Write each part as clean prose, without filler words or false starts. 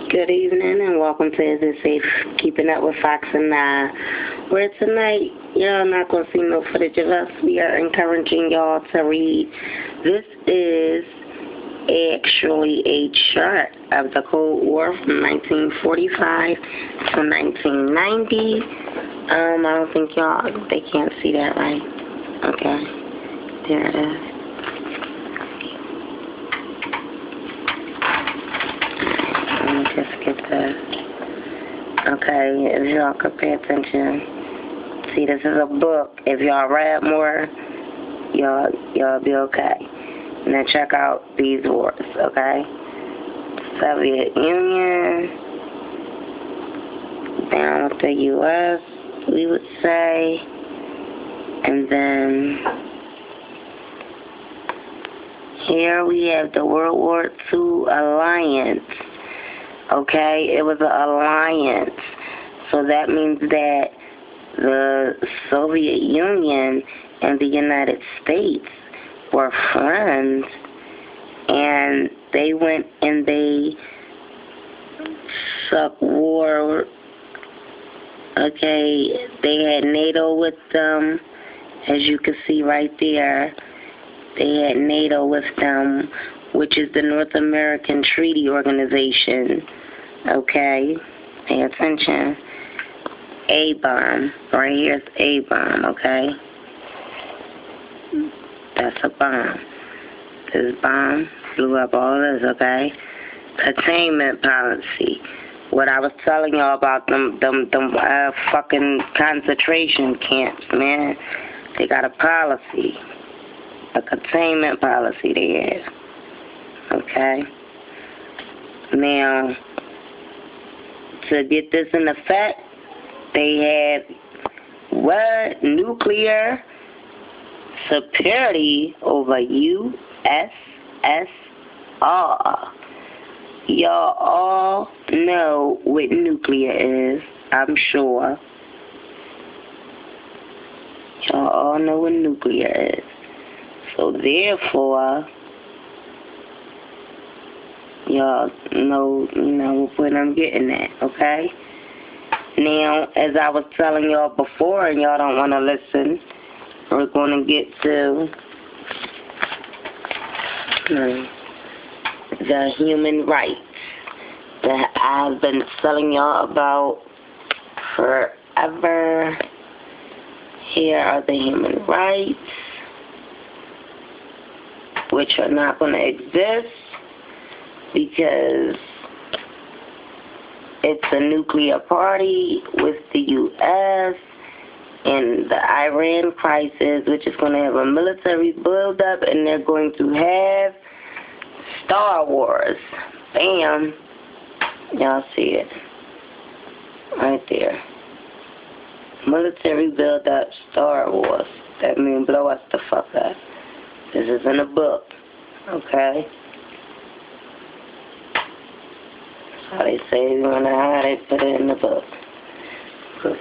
Good evening and welcome to Is It Safe Keeping Up with Fox and Nye, where tonight y'all not going to see no footage of us. We are encouraging y'all to read. This is actually a chart of the Cold War from 1945 to 1990. I don't think they can't see that right. Okay, there it is. Just get the, okay, if y'all could pay attention. See, this is a book. If y'all read more, y'all be okay. Now check out these wars, okay? Soviet Union, down with the U.S., we would say, and then here we have the World War II Alliance. Okay, it was an alliance. So that means that the Soviet Union and the United States were friends, and they went and they sucked war. Okay, they had NATO with them, as you can see right there. They had NATO with them, which is the North American Treaty Organization. Okay, pay attention. A-bomb, right here is A-bomb, okay? That's a bomb. This bomb blew up all this, okay? Containment policy. What I was telling y'all about them fucking concentration camps, man. They got a policy. A containment policy they have. Okay? Now, to get this in effect, they have what? Nuclear superiority over USSR. Y'all all know what nuclear is, I'm sure. Y'all all know what nuclear is. So therefore, y'all know what I'm getting at, okay? Now, as I was telling y'all before, and y'all don't want to listen, we're going to get to the human rights that I've been telling y'all about forever. Here are the human rights, which are not going to exist because it's a nuclear party with the U.S. and the Iran crisis, which is going to have a military buildup, and they're going to have Star Wars. Bam. Y'all see it. Right there. Military buildup, Star Wars. That means blow us the fuck up. This is in a book. Okay? How they say you want to hide it, put it in the book. So,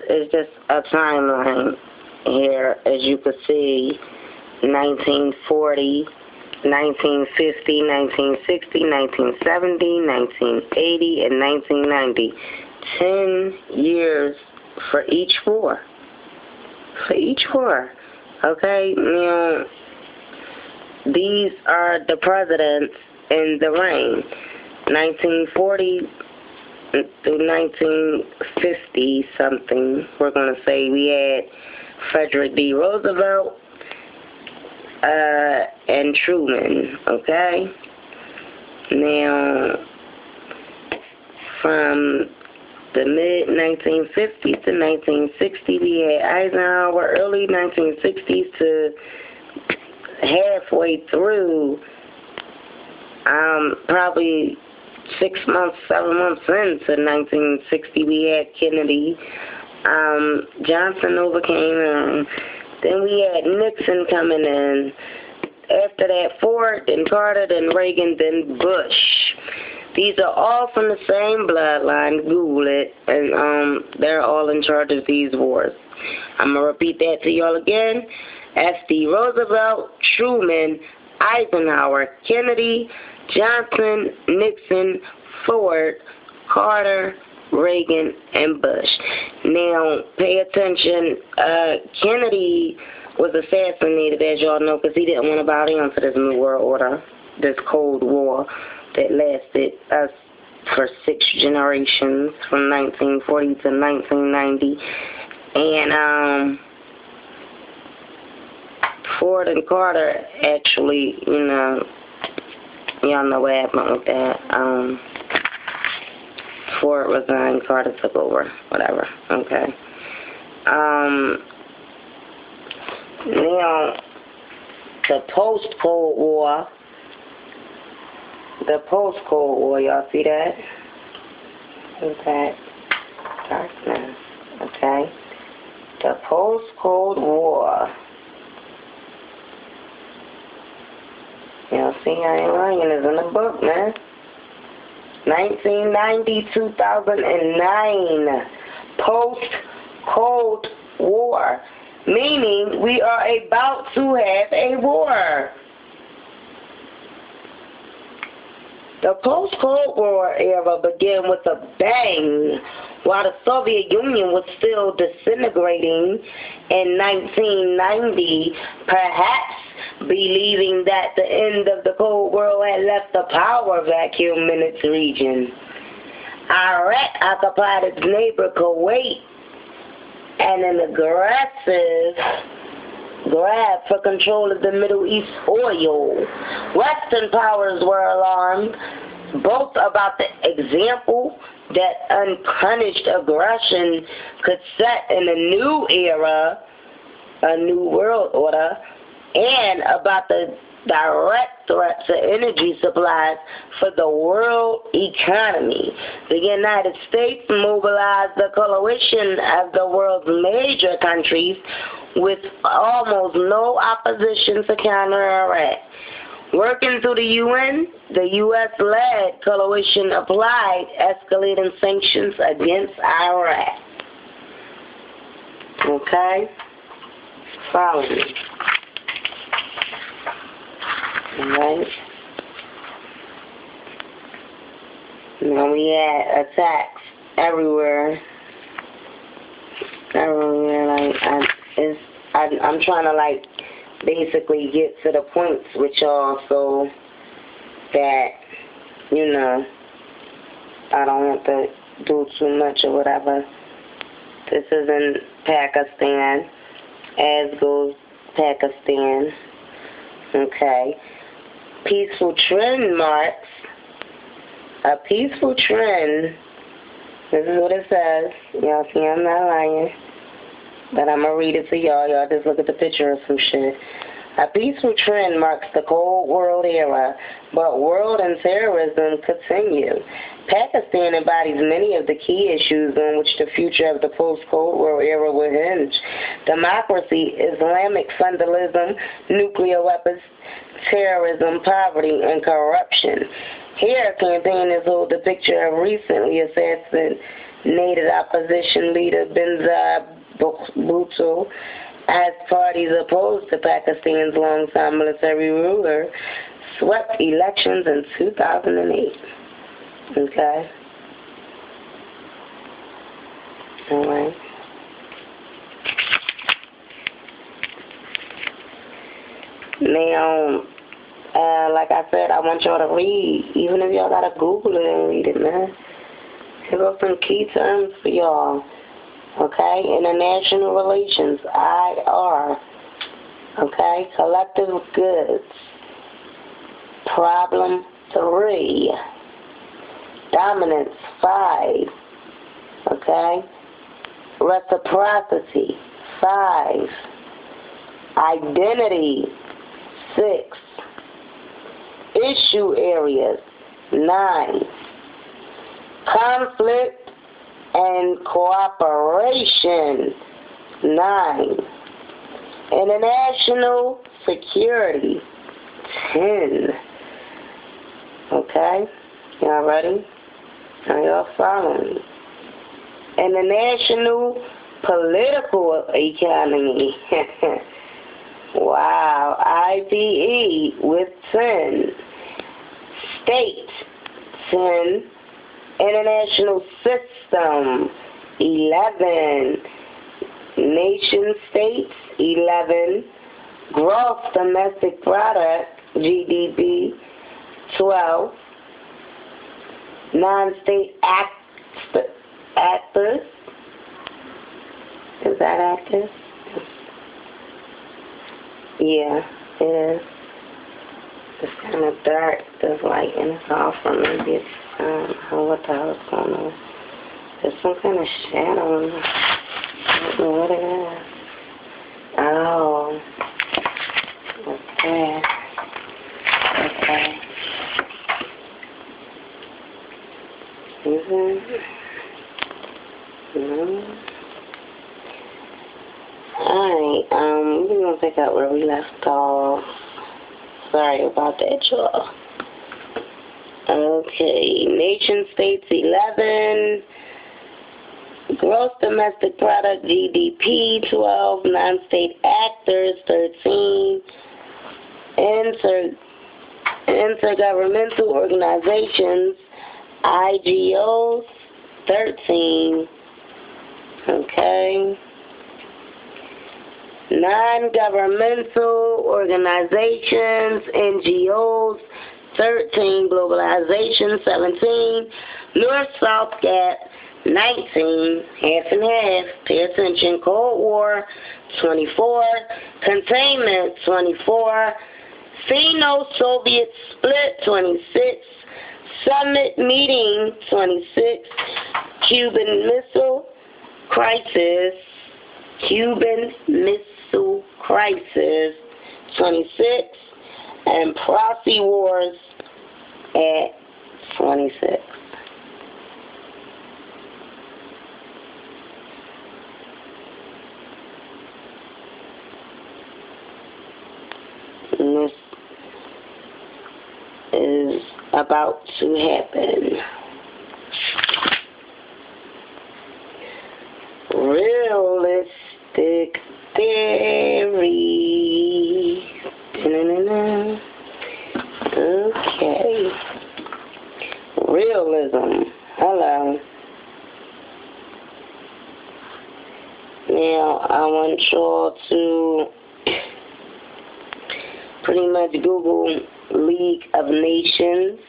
it's just a timeline here, as you can see, 1940. 1950, 1960, 1970, 1980, and 1990. 10 years for each war. For each war. Okay? Now, these are the presidents in the reign. 1940 through 1950 something. We're going to say we had Frederick D. Roosevelt, and Truman, okay? Now, from the mid-1950s to 1960, we had Eisenhower, early 1960s to halfway through, probably 6 months, 7 months into 1960, we had Kennedy. Johnson overcame him. Then we had Nixon coming in. after that, Ford, then Carter, then Reagan, then Bush. These are all from the same bloodline. Google it, and they're all in charge of these wars. I'm going to repeat that to y'all again. F.D. Roosevelt, Truman, Eisenhower, Kennedy, Johnson, Nixon, Ford, Carter, Reagan, and Bush. Now, pay attention. Kennedy was assassinated, as y'all know, because he didn't want to bow down to this New World Order, this Cold War that lasted for 6 generations, from 1940 to 1990. And Ford and Carter actually, y'all know what happened with that. Ford resigned, Carter took over, whatever. Okay. Now, the post-Cold War, y'all see that? Okay. Darkness. Okay. The post-Cold War. Y'all see, I ain't lying, it's in the book, man. 1990-2009, post-Cold War, meaning we are about to have a war. The post-Cold War era began with a bang, while the Soviet Union was still disintegrating in 1990, perhaps believing that the end of the Cold War had left a power vacuum in its region. Iraq occupied its neighbor Kuwait, and an aggressive grab for control of the Middle East oil. Western powers were alarmed, both about the example that unpunished aggression could set in a new era, a new world order, and about the direct threat to energy supplies for the world economy. The United States mobilized the coalition of the world's major countries with almost no opposition to counter Iraq. Working through the UN, the U.S.-led coalition applied escalating sanctions against Iraq. Okay? Follow me. Alright? Now we had attacks everywhere. I'm trying to basically get to the points with y'all so that, I don't have to do too much or whatever. This is in Pakistan, as goes Pakistan. Okay. Peaceful trend marks. A peaceful trend. This is what it says. Y'all see I'm not lying. But I'm going to read it to y'all. Y'all just look at the picture of some shit. A peaceful trend marks the Cold World era, but world and terrorism continue. Pakistan embodies many of the key issues on which the future of the post-Cold War era will hinge. Democracy, Islamic fundamentalism, nuclear weapons, terrorism, poverty, and corruption. Here, campaigners hold the picture of recently assassinated opposition leader Benazir Bhutto as parties opposed to Pakistan's long-time military ruler swept elections in 2008. Okay? Alright. Now, like I said, I want y'all to read, even if y'all gotta Google it and read it, man. Here go some key terms for y'all. Okay? International relations, IR. Okay? Collective goods. Problem 3. Dominance, 5. Okay? Reciprocity, 5. Identity, 6. Issue areas, 9. Conflict and cooperation, 9. International security, 10. Okay? Y'all ready? Are y'all following? International political economy. Wow. IPE with 10. State, 10. International system, 11. Nation states, 11. Gross domestic product, GDP, 12. Non-state actors. Is that actors? Yeah, it is. It's kind of dark. There's light and it's off from maybe it's, I don't know what the hell is going on. There's some kind of shadow in there. I don't know what it is. Oh. Okay. Okay. No. Alright, we're gonna pick up where we left off. Sorry about that, y'all. Okay, nation states 11, gross domestic product GDP 12, non-state actors 13, intergovernmental organizations IGOs 13. Okay. Non-governmental organizations, NGOs, 13, globalization, 17, North-South gap, 19, half and half, pay attention, Cold War, 24, containment, 24, Sino-Soviet split, 26, summit meeting, 26, Cuban Missile Crisis, 26, and proxy wars at 26. And this is about to happen. Realistic theory. Okay. Realism. Hello. Now, I want y'all to pretty much Google League of Nations.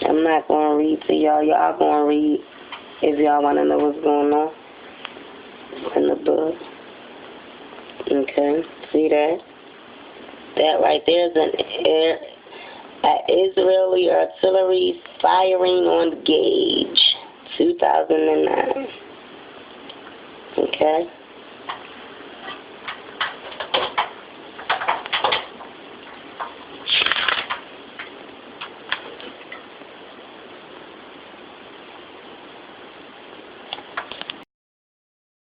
I'm not going to read to y'all. Y'all going to read if y'all want to know what's going on. It's in the book. Okay. See that? That right there is an Israeli artillery firing on gauge, 2009. Okay?